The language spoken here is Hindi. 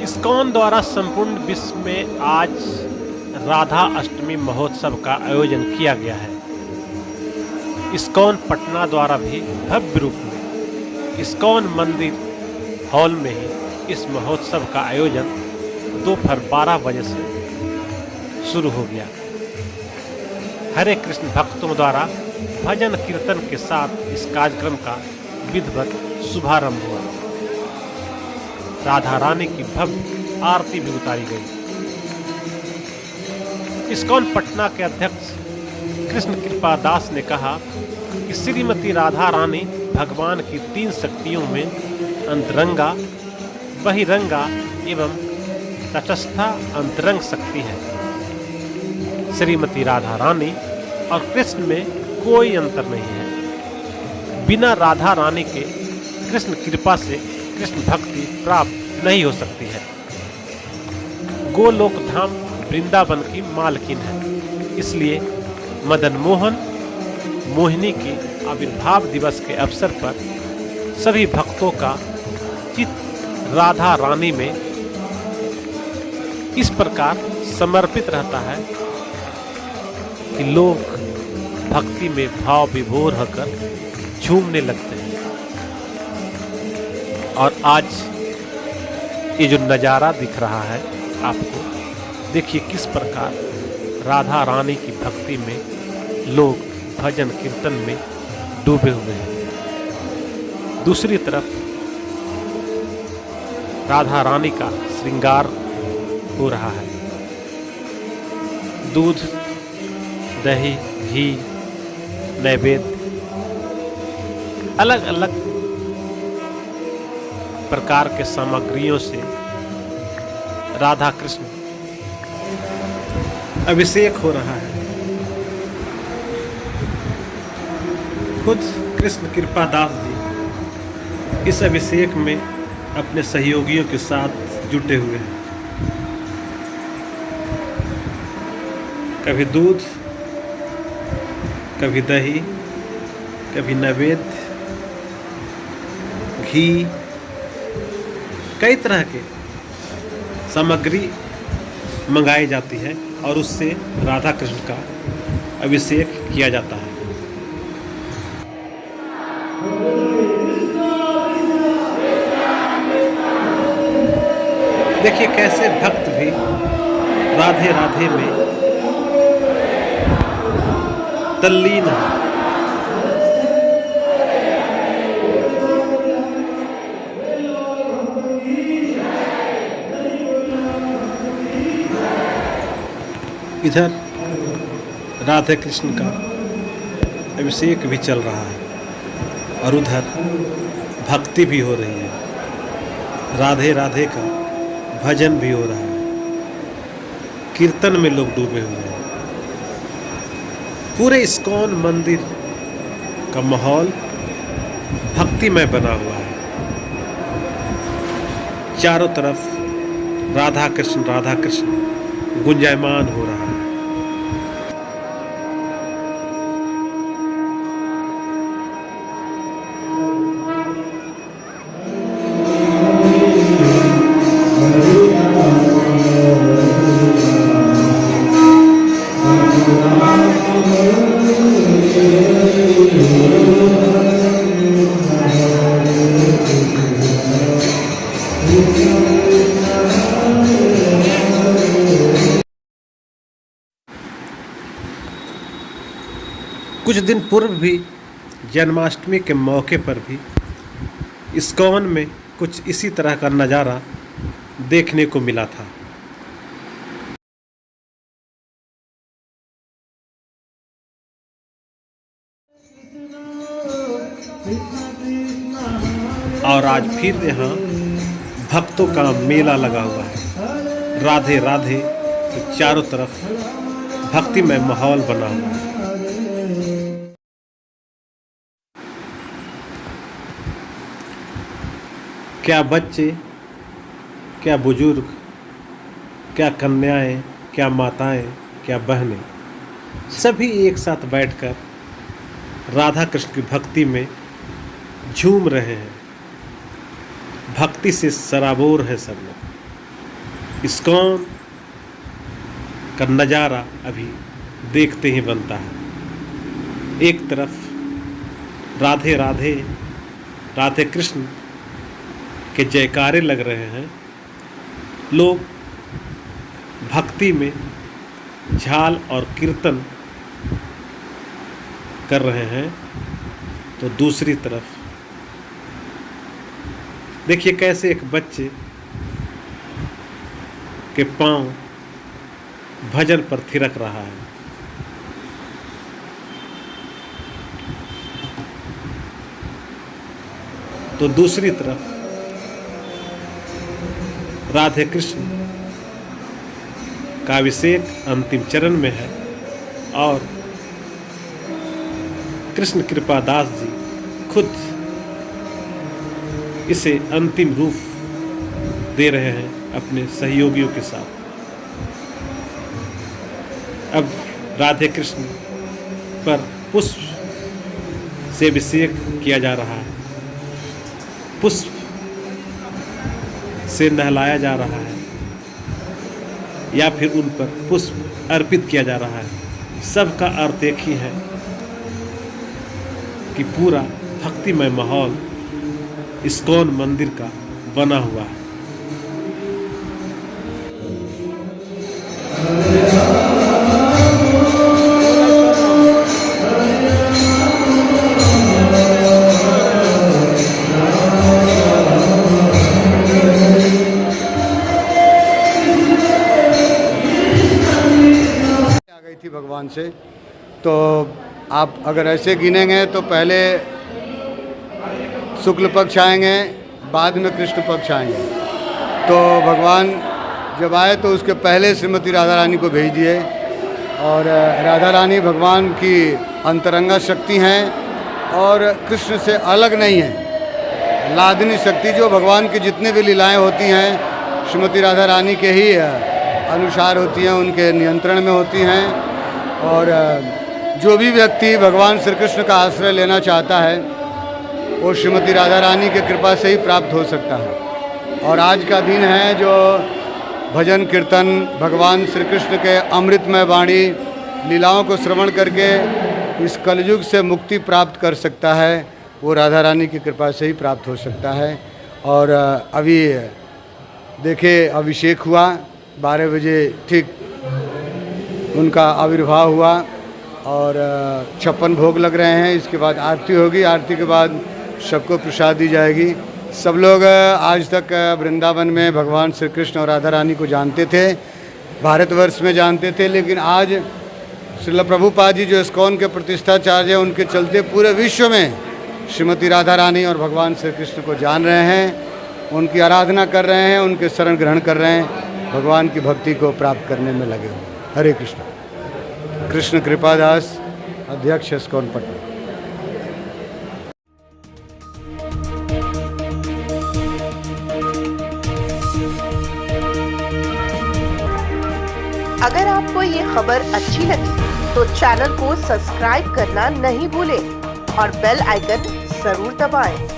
इस्कॉन द्वारा संपूर्ण विश्व में आज राधा अष्टमी महोत्सव का आयोजन किया गया है। इस्कॉन पटना द्वारा भी भव्य रूप में इस्कॉन मंदिर हॉल में ही इस महोत्सव का आयोजन दोपहर 12 बजे से शुरू हो गया। हरे कृष्ण भक्तों द्वारा भजन कीर्तन के साथ इस कार्यक्रम का विधिवत शुभारंभ हुआ। राधा रानी की भव्य आरती भी उतारी गई। इस्कॉन पटना के अध्यक्ष कृष्ण कृपा दास ने कहा कि श्रीमती राधा रानी भगवान की 3 शक्तियों में अंतरंगा, बहिरंगा एवं तटस्था अंतरंग शक्ति है। श्रीमती राधा रानी और कृष्ण में कोई अंतर नहीं है। बिना राधा रानी के कृष्ण कृपा से कृष्ण भक्ति प्राप्त नहीं हो सकती है। गोलोक धाम वृंदावन की मालकिन है, इसलिए मदन मोहन मोहिनी के आविर्भाव दिवस के अवसर पर सभी भक्तों का चित्त राधा रानी में इस प्रकार समर्पित रहता है कि लोग भक्ति में भाव विभोर होकर झूमने लगते हैं। और आज ये जो नज़ारा दिख रहा है आपको, देखिए किस प्रकार राधा रानी की भक्ति में लोग भजन कीर्तन में डूबे हुए हैं। दूसरी तरफ राधा रानी का श्रृंगार हो रहा है। दूध, दही, घी, नैवेद्य, अलग अलग प्रकार के सामग्रियों से राधा कृष्ण अभिषेक हो रहा है। खुद कृष्ण कृपा दास जी इस अभिषेक में अपने सहयोगियों के साथ जुटे हुए हैं। कभी दूध, कभी दही, कभी नैवेद्य, घी, कई तरह के सामग्री मंगाई जाती है और उससे राधा कृष्ण का अभिषेक किया जाता है। देखिए कैसे भक्त भी राधे राधे में तल्लीन है। इधर राधे कृष्ण का अभिषेक भी चल रहा है और उधर भक्ति भी हो रही है। राधे राधे का भजन भी हो रहा है। कीर्तन में लोग डूबे हुए हैं। पूरे इस्कॉन मंदिर का माहौल भक्तिमय बना हुआ है। चारों तरफ राधा कृष्ण गुंजायमान हो रहा है। कुछ दिन पूर्व भी जन्माष्टमी के मौके पर भी इस्कॉन में कुछ इसी तरह का नज़ारा देखने को मिला था। और आज फिर यहाँ भक्तों का मेला लगा हुआ है। राधे राधे तो चारों तरफ भक्तिमय माहौल बना हुआ है। क्या बच्चे, क्या बुजुर्ग, क्या कन्याएं, क्या माताएं, क्या बहनें, सभी एक साथ बैठकर राधा कृष्ण की भक्ति में झूम रहे हैं। भक्ति से सराबोर है सब लोग। इस्कॉन का नज़ारा अभी देखते ही बनता है। एक तरफ राधे राधे राधे कृष्ण के जयकारे लग रहे हैं, लोग भक्ति में झाल और कीर्तन कर रहे हैं, तो दूसरी तरफ देखिए कैसे एक बच्चे के पांव भजन पर थिरक रहा है। तो दूसरी तरफ राधे कृष्ण का अभिषेक अंतिम चरण में है और कृष्ण कृपादास जी खुद इसे अंतिम रूप दे रहे हैं अपने सहयोगियों के साथ। अब राधे कृष्ण पर पुष्प से अभिषेक किया जा रहा है, पुष्प से नहलाया जा रहा है या फिर उन पर पुष्प अर्पित किया जा रहा है। सबका अर्थ एक ही है कि पूरा भक्तिमय माहौल इस्कॉन मंदिर का बना हुआ है। थी भगवान से, तो आप अगर ऐसे गिनेंगे तो पहले शुक्ल पक्ष आएंगे, बाद में कृष्ण पक्ष आएंगे। तो भगवान जब आए तो उसके पहले श्रीमती राधा रानी को भेज दिए, और राधा रानी भगवान की अंतरंगा शक्ति हैं और कृष्ण से अलग नहीं है। लादनी शक्ति जो भगवान की जितने भी लीलाएं होती हैं श्रीमती राधा रानी के ही अनुसार होती हैं, उनके नियंत्रण में होती हैं। और जो भी व्यक्ति भगवान श्री कृष्ण का आश्रय लेना चाहता है वो श्रीमती राधा रानी की कृपा से ही प्राप्त हो सकता है। और आज का दिन है जो भजन कीर्तन भगवान श्री कृष्ण के अमृतमय वाणी लीलाओं को श्रवण करके इस कलयुग से मुक्ति प्राप्त कर सकता है, वो राधा रानी की कृपा से ही प्राप्त हो सकता है। और अभी देखिए अभिषेक हुआ, 12 बजे ठीक उनका आविर्भाव हुआ और 56 भोग लग रहे हैं। इसके बाद आरती होगी, आरती के बाद सबको प्रसाद दी जाएगी। सब लोग आज तक वृंदावन में भगवान श्री कृष्ण और राधा रानी को जानते थे, भारतवर्ष में जानते थे, लेकिन आज श्रील प्रभुपाद जी जो इस्कॉन के प्रतिष्ठाचार्य हैं उनके चलते पूरे विश्व में श्रीमती राधा रानी और भगवान श्री कृष्ण को जान रहे हैं, उनकी आराधना कर रहे हैं, उनके शरण ग्रहण कर रहे हैं, भगवान की भक्ति को प्राप्त करने में लगे हुए। हरे कृष्ण। कृष्ण कृपादास, अध्यक्ष इस्कॉन पटना। अगर आपको ये खबर अच्छी लगी तो चैनल को सब्सक्राइब करना नहीं भूलें और बेल आइकन जरूर दबाएं।